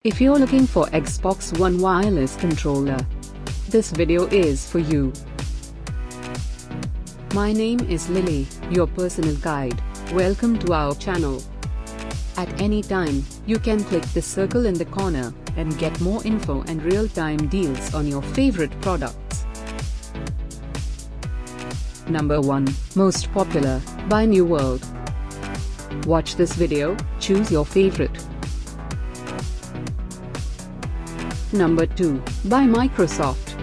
If you're looking for Xbox One wireless controller, this video is for you. My name is Lily, your personal guide. Welcome to our channel. At any time, you can click the circle in the corner and get more info and real-time deals on your favorite products. Number 1, Most Popular, by New World. Watch this video, choose your favorite. Number 2, by Microsoft.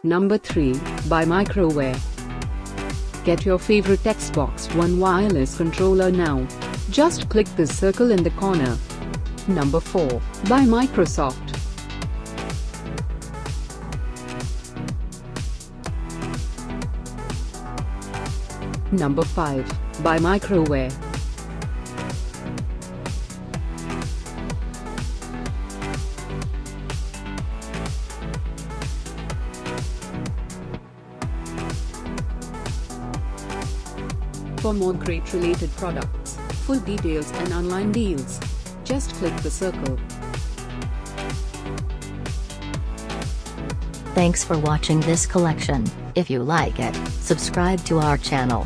Number 3, by Microware. Get your favorite Xbox One wireless controller now. Just click the circle in the corner. Number 4, by Microsoft. Number 5, by Microware. For more great related products, full details and online deals, just click the circle. Thanks for watching this collection. If you like it, subscribe to our channel.